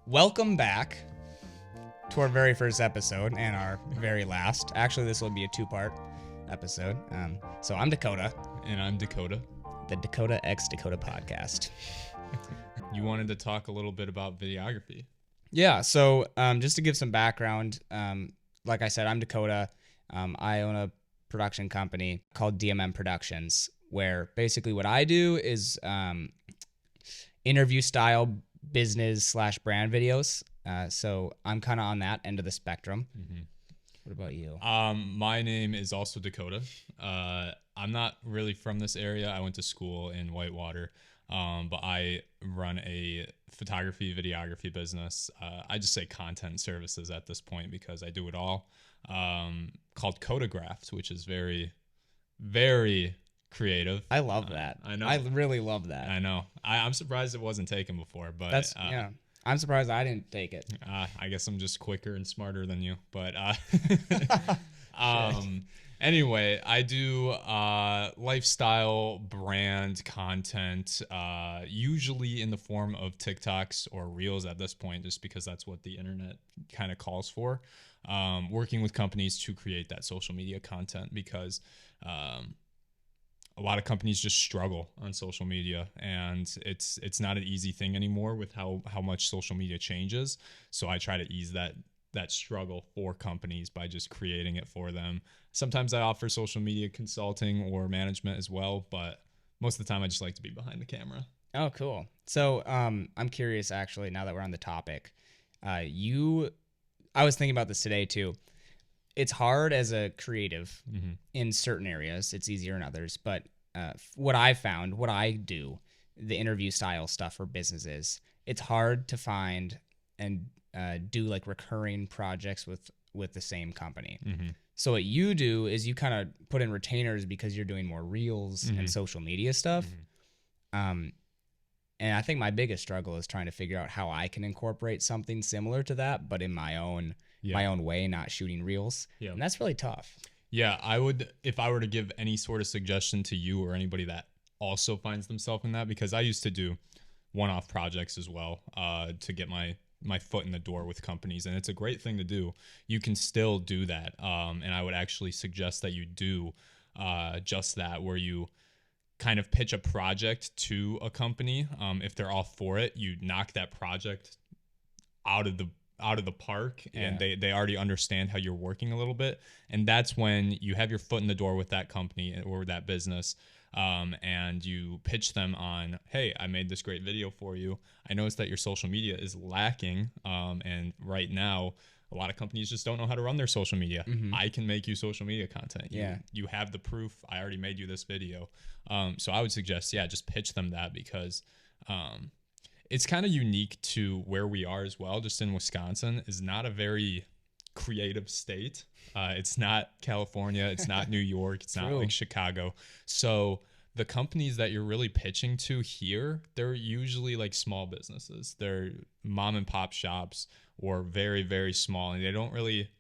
Welcome back to our very first episode and our very last. Actually, this will be a two-part episode. So I'm Dakota. And I'm Dakota. The Dakota X Dakota podcast. You wanted to talk a little bit about videography. Yeah, so just to give some background, like I said, I'm Dakota. I own a production company called DMM Productions, where basically what I do is interview-style business/brand videos. So I'm kind of on that end of the spectrum. Mm-hmm. What about you? My name is also Dakota. I'm not really from this area. I went to school in Whitewater, but I run a photography, videography business. I just say content services at this point because I do it all. Called Codagraphed, which is very, very creative. I love that. I know. I really love that. I know. I'm surprised it wasn't taken before, but that's yeah. I'm surprised I didn't take it. I guess I'm just quicker and smarter than you, but anyway, I do lifestyle brand content, usually in the form of TikToks or Reels at this point, just because that's what the internet kind of calls for. Working with companies to create that social media content because a lot of companies just struggle on social media, and it's not an easy thing anymore with how much social media changes. So I try to ease that struggle for companies by just creating it for them. Sometimes I offer social media consulting or management as well, but most of the time I just like to be behind the camera. Oh, cool. So I'm curious, actually, now that we're on the topic. I was thinking about this today too. It's hard as a creative in certain areas. It's easier in others. But what I found, what I do, the interview style stuff for businesses, it's hard to find and do like recurring projects with the same company. Mm-hmm. So what you do is you kind of put in retainers because you're doing more reels and social media stuff. Mm-hmm. And I think my biggest struggle is trying to figure out how I can incorporate something similar to that, but in my own way, not shooting reels. Yeah. And that's really tough. Yeah, I would, if I were to give any sort of suggestion to you or anybody that also finds themselves in that, because I used to do one-off projects as well to get my foot in the door with companies, and it's a great thing to do. You can still do that, and I would actually suggest that you do just that, where you kind of pitch a project to a company. If they're all for it, you knock that project out of the park, and they already understand how you're working a little bit. And that's when you have your foot in the door with that company or that business, and you pitch them on, hey, I made this great video for you. I noticed that your social media is lacking, and right now a lot of companies just don't know how to run their social media. Mm-hmm. I can make you social media content. You have the proof. I already made you this video. So I would suggest, just pitch them that, because it's kind of unique to where we are as well. Just in Wisconsin is not a very creative state. It's not California. It's not New York. It's not like Chicago. So the companies that you're really pitching to here, they're usually like small businesses. They're mom and pop shops or very, very small. And they don't really,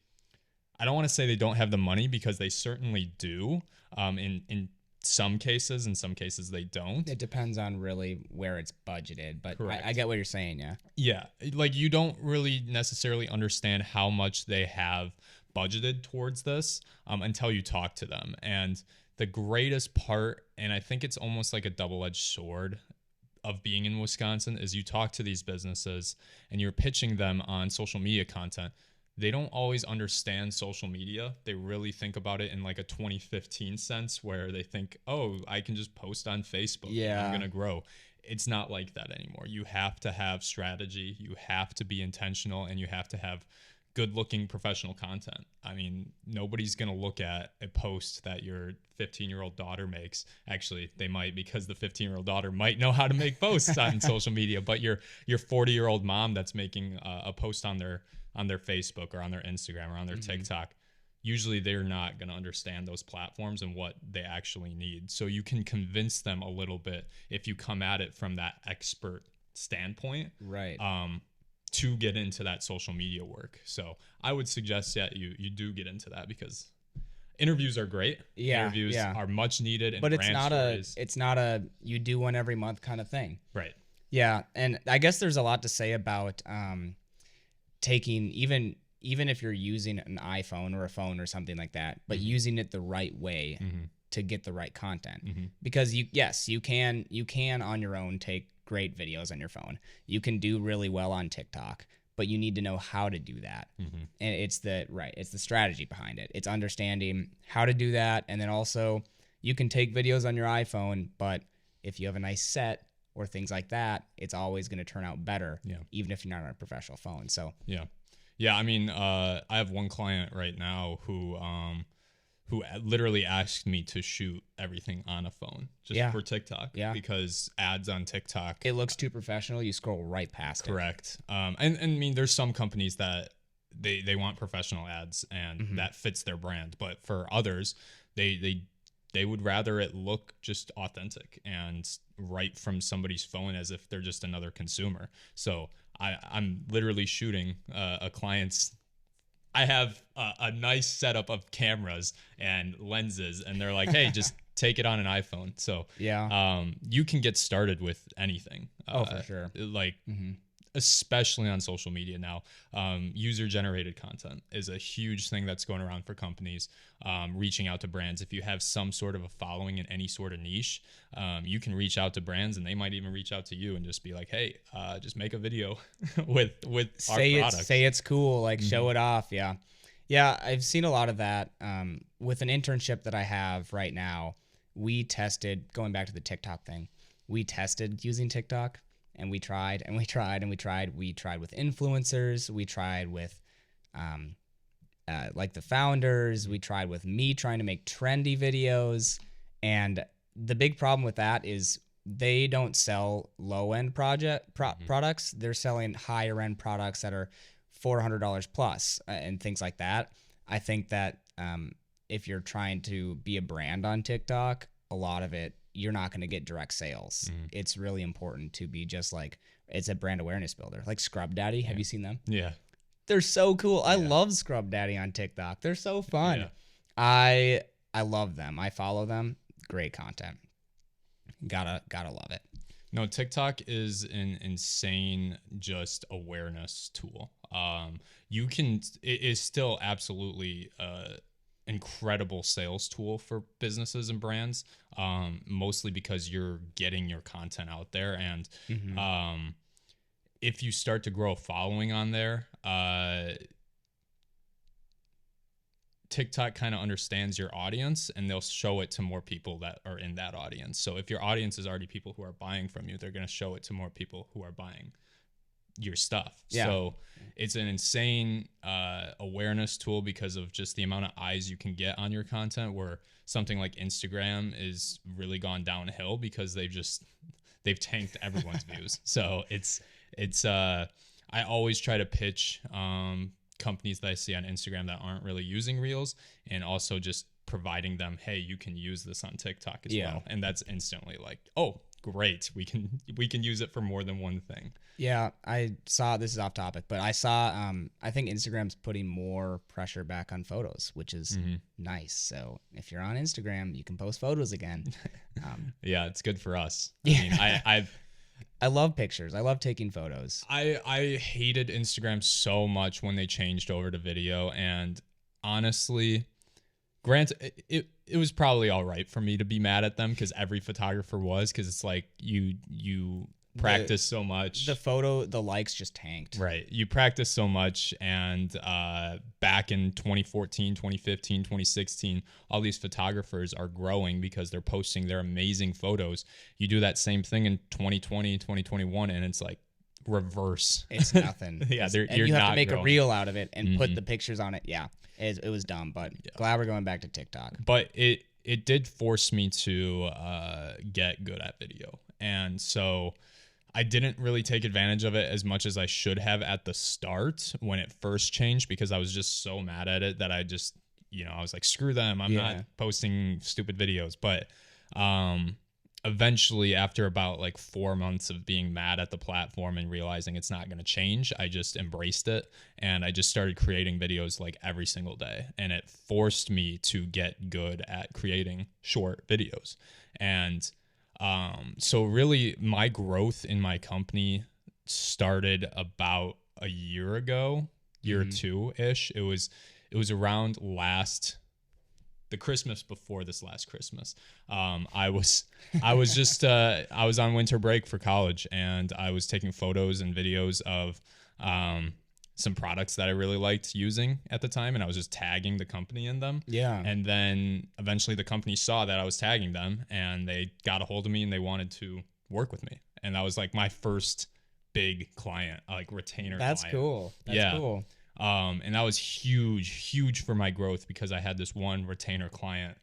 I don't want to say they don't have the money, because they certainly do. In some cases, in some cases they don't. It depends on really where it's budgeted, but I get what you're saying. Yeah, like you don't really necessarily understand how much they have budgeted towards this until you talk to them. And the greatest part, and I think it's almost like a double-edged sword of being in Wisconsin, is you talk to these businesses and you're pitching them on social media content. They don't always understand social media. They really think about it in like a 2015 sense, where they think, oh, I can just post on Facebook. Yeah, I'm going to grow. It's not like that anymore. You have to have strategy. You have to be intentional, and you have to have good-looking professional content. I mean, nobody's going to look at a post that your 15-year-old daughter makes. Actually, they might, because the 15-year-old daughter might know how to make posts on social media, but your 40-year-old mom that's making a post on their Facebook or on their Instagram or on their TikTok, usually they're not going to understand those platforms and what they actually need. So you can convince them a little bit if you come at it from that expert standpoint, right? To get into that social media work. So I would suggest, you do get into that, because interviews are great. Interviews are much needed. And but it's not a you do one every month kind of thing. Right. Yeah, and I guess there's a lot to say about taking even if you're using an iPhone or a phone or something like that, but using it the right way to get the right content. Because you can on your own take great videos on your phone. You can do really well on TikTok, but you need to know how to do that. And it's the strategy behind it. It's understanding how to do that, and then also you can take videos on your iPhone, but if you have a nice set or things like that, it's always going to turn out better, even if you're not on a professional phone. So yeah. I mean, I have one client right now who literally asked me to shoot everything on a phone just for TikTok. Yeah, because ads on TikTok, it looks too professional. You scroll right past it. Correct. And I mean, there's some companies that they want professional ads, and that fits their brand. But for others, they would rather it look just authentic and right from somebody's phone, as if they're just another consumer. So I'm literally shooting a client's. I have a nice setup of cameras and lenses, and they're like, "Hey, just take it on an iPhone." So you can get started with anything. For sure. Like especially on social media now, user-generated content is a huge thing that's going around for companies, reaching out to brands. If you have some sort of a following in any sort of niche, you can reach out to brands, and they might even reach out to you and just be like, "Hey, just make a video with our product. Say it's cool, like show it off." Yeah, I've seen a lot of that. With an internship that I have right now, we tested, going back to the TikTok thing, we tested using TikTok. And we tried and we tried and we tried. We tried with influencers. We tried with like the founders. We tried with me trying to make trendy videos. And the big problem with that is they don't sell low-end products. They're selling higher-end products that are $400 plus and things like that. I think that if you're trying to be a brand on TikTok, a lot of it, you're not going to get direct sales. It's really important to be just like, it's a brand awareness builder. Like Scrub Daddy. Have you seen them? Yeah. They're so cool. I love Scrub Daddy on TikTok. They're so fun. I love them. I follow them. Great content. Gotta love it. No, TikTok is an insane just awareness tool. It is still absolutely incredible sales tool for businesses and brands, mostly because you're getting your content out there. And if you start to grow a following on there, TikTok kind of understands your audience, and they'll show it to more people that are in that audience. So if your audience is already people who are buying from you, they're going to show it to more people who are buying your stuff. So it's an insane awareness tool because of just the amount of eyes you can get on your content, where something like Instagram is really gone downhill because they've tanked everyone's views. So it's I always try to pitch companies that I see on Instagram that aren't really using Reels, and also just providing them, hey, you can use this on TikTok as well. And that's instantly like, oh, great, we can use it for more than one thing. Yeah, I saw, this is off topic, but I saw I think Instagram's putting more pressure back on photos, which is nice. So if you're on Instagram, you can post photos again. Yeah, it's good for us. I mean, I love pictures. I love taking photos. I hated Instagram so much when they changed over to video, and honestly, granted, it was probably all right for me to be mad at them, because every photographer was, because it's like you practice so much. The likes just tanked. Right. You practice so much, and back in 2014, 2015, 2016, all these photographers are growing because they're posting their amazing photos. You do that same thing in 2020, 2021, and it's like reverse. It's nothing. Yeah, and you have to make a reel out of it and put the pictures on it. Yeah, it was dumb, but glad we're going back to TikTok. But it did force me to get good at video, and so I didn't really take advantage of it as much as I should have at the start when it first changed, because I was just so mad at it that I just, I was like, screw them. I'm not posting stupid videos. But eventually, after about like 4 months of being mad at the platform and realizing it's not going to change, I just embraced it, and I just started creating videos like every single day. And it forced me to get good at creating short videos. And So really my growth in my company started about a year ago, year or two ish. It was around the Christmas before this last Christmas. I was on winter break for college, and I was taking photos and videos of some products that I really liked using at the time, and I was just tagging the company in them. Yeah. And then eventually the company saw that I was tagging them, and they got a hold of me and they wanted to work with me. And that was like my first big client, like retainer That's client. cool. That's cool. And that was huge for my growth because I had this one retainer client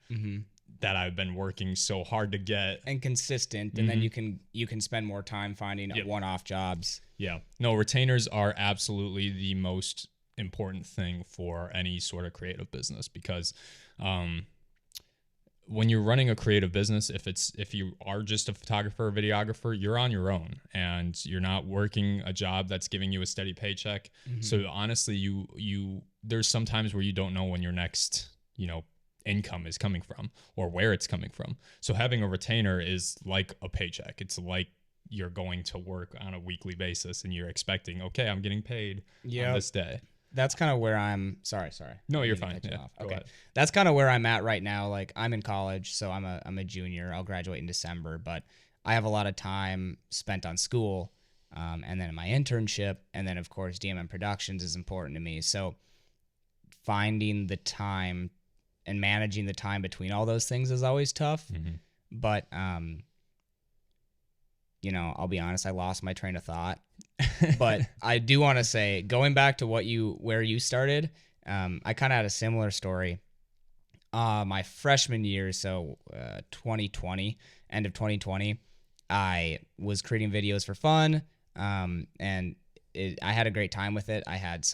that I've been working so hard to get. And consistent, and then you can spend more time finding one-off jobs. Yeah. No, retainers are absolutely the most important thing for any sort of creative business because when you're running a creative business, if you are just a photographer or videographer, you're on your own and you're not working a job that's giving you a steady paycheck. So honestly, you there's some times where you don't know when your next, income is coming from or where it's coming from. So having a retainer is like a paycheck. It's like you're going to work on a weekly basis and you're expecting, okay, I'm getting paid on this day. That's kind of where I'm sorry. No, you're fine. Yeah, okay. That's kind of where I'm at right now. Like I'm in college, so I'm a junior. I'll graduate in December, but I have a lot of time spent on school, and then my internship, and then of course DMM Productions is important to me. So finding the time and managing the time between all those things is always tough. But I'll be honest, I lost my train of thought. But I do want to say, going back to where you started, I kind of had a similar story. My freshman year, so 2020, end of 2020, I was creating videos for fun, and I had a great time with it. I had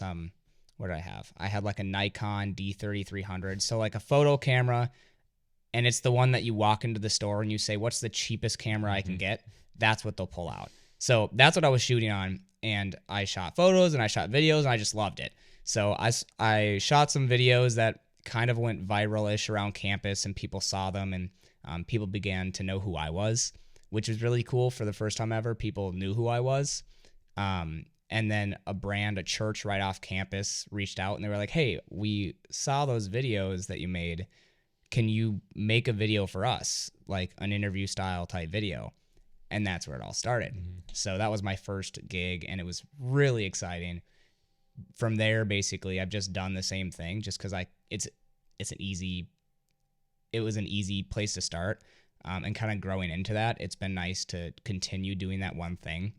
what did I have? I had like a Nikon D3300, so like a photo camera, and it's the one that you walk into the store and you say, what's the cheapest camera I can get? That's what they'll pull out. So that's what I was shooting on, and I shot photos and I shot videos, and I just loved it. So I shot some videos that kind of went viral-ish around campus, and people saw them, and people began to know who I was, which was really cool. For the first time ever, people knew who I was. And then a church right off campus reached out, and they were like, hey, we saw those videos that you made. Can you make a video for us, like an interview style type video? And that's where it all started. So that was my first gig, and it was really exciting. From there, basically, I've just done the same thing just because it was an easy place to start, and kind of growing into that. It's been nice to continue doing that one thing,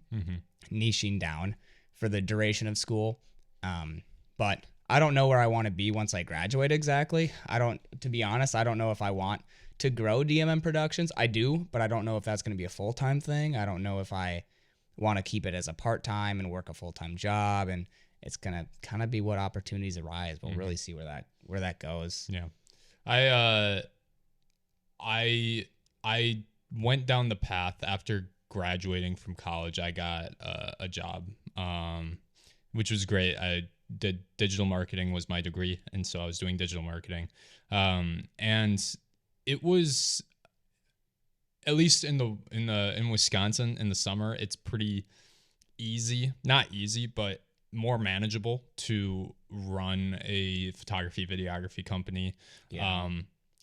niching down for the duration of school. But I don't know where I want to be once I graduate exactly. To be honest, I don't know if I want to grow DMM Productions. I do, but I don't know if that's going to be a full-time thing. I don't know if I want to keep it as a part-time and work a full-time job, and it's going to kind of be what opportunities arise. We'll really see where that goes. Yeah. I went down the path after graduating from college. I got a job, which was great. I did digital marketing was my degree, and so I was doing digital marketing. And it was, at least in Wisconsin in the summer, it's pretty easy, not easy, but more manageable to run a photography videography company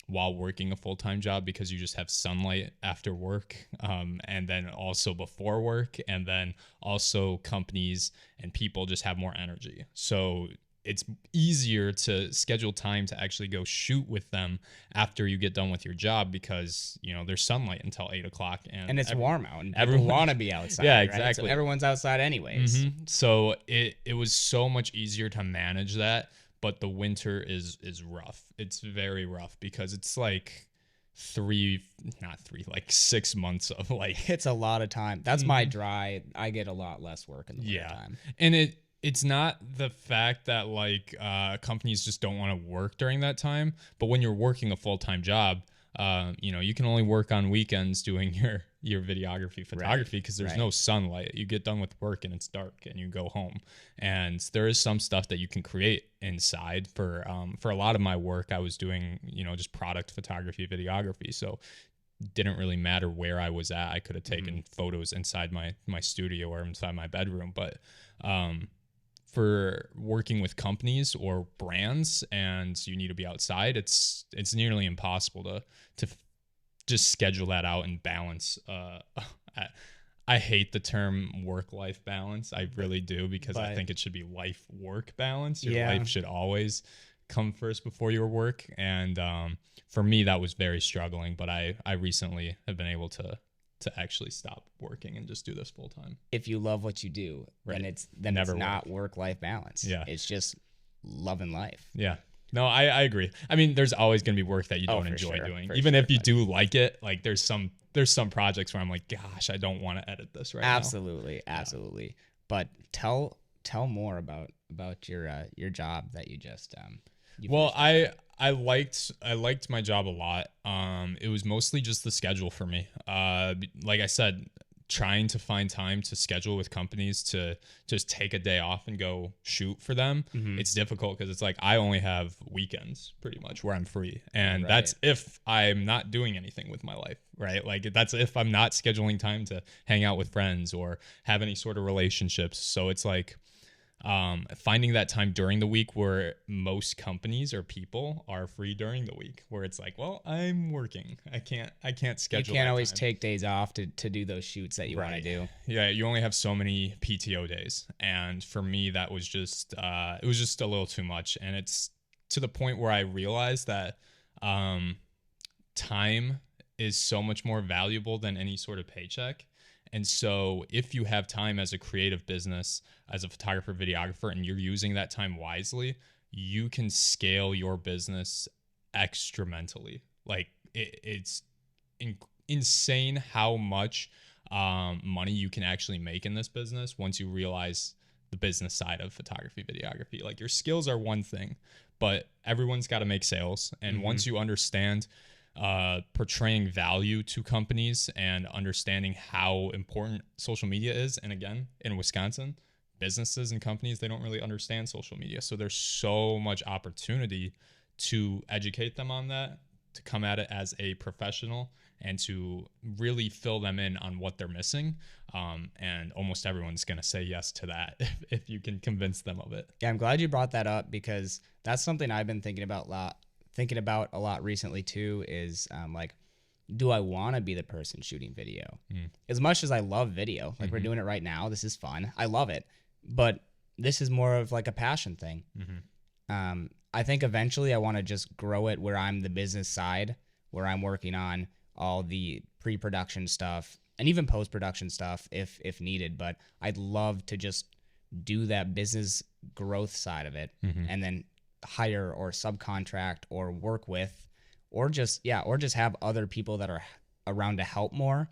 while working a full-time job, because you just have sunlight after work, and then also before work, and then also companies and people just have more energy. So it's easier to schedule time to actually go shoot with them after you get done with your job, because there's sunlight until 8 o'clock and it's warm out and everyone want to be outside. Yeah, right? exactly. So everyone's outside anyways. So it was so much easier to manage that, but the winter is rough. It's very rough because it's like 6 months of like, it's a lot of time. That's my dry. I get a lot less work in the winter time. And it's not the fact that like companies just don't want to work during that time, but when you're working a full-time job, you can only work on weekends doing your videography photography, because there's no sunlight. You get done with work and it's dark and you go home, and there is some stuff that you can create inside. For a lot of my work, I was doing just product photography videography, so didn't really matter where I was at. I could have taken photos inside my studio or inside my bedroom, but for working with companies or brands and you need to be outside, it's nearly impossible to just schedule that out and balance. I hate the term work-life balance. I really do, because I think it should be life-work balance. Your life should always come first before your work. And for me, that was very struggling. But I recently have been able to actually stop working and just do this full time. If you love what you do, then it's not work-life balance. Yeah. It's just loving life. Yeah. No, I agree. I mean, there's always going to be work that you don't enjoy doing. Even if you do like it, like there's some projects where I'm like, gosh, I don't want to edit this right now. Absolutely. But tell more about your job that you just well, I liked my job a lot. It was mostly just the schedule for me. Like I said, trying to find time to schedule with companies to just take a day off and go shoot for them. It's difficult because it's like I only have weekends pretty much where I'm free. And that's if I'm not doing anything with my life, right? Like that's if I'm not scheduling time to hang out with friends or have any sort of relationships. So it's like finding that time during the week where most companies or people are free during the week, where it's like, well, I'm working. I can't schedule. You can't always take days off to do those shoots that you want to do. Yeah, you only have so many PTO days, and for me, that was just it was just a little too much, and it's to the point where I realized that time is so much more valuable than any sort of paycheck. And so if you have time as a creative business, as a photographer, videographer, and you're using that time wisely, you can scale your business extramentally. Like it's insane how much money you can actually make in this business once you realize the business side of photography, videography. Like your skills are one thing, but everyone's got to make sales. And once you understand portraying value to companies and understanding how important social media is. And again, in Wisconsin, businesses and companies, they don't really understand social media. So there's so much opportunity to educate them on that, to come at it as a professional and to really fill them in on what they're missing. And almost everyone's going to say yes to that if you can convince them of it. Yeah, I'm glad you brought that up, because that's something I've been thinking about a lot recently too, is like, do I want to be the person shooting video? As much as I love video, like we're doing it right now, this is fun, I love it, but this is more of like a passion thing. I think eventually I want to just grow it where I'm the business side, where I'm working on all the pre-production stuff and even post-production stuff if needed, but I'd love to just do that business growth side of it, and then hire or subcontract or work with or just have other people that are around to help more,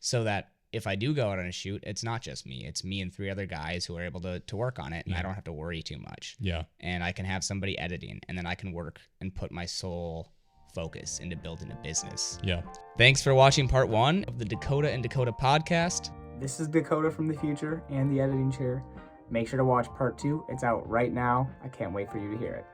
so that if I do go out on a shoot, it's not just me, it's me and 3 other guys who are able to work on it, and I don't have to worry too much. And I can have somebody editing, and then I can work and put my sole focus into building a business. Thanks for watching part 1 of the Dakota and Dakota podcast. This is Dakota from the future and the editing chair. Make sure to watch part 2. It's out right now. I can't wait for you to hear it.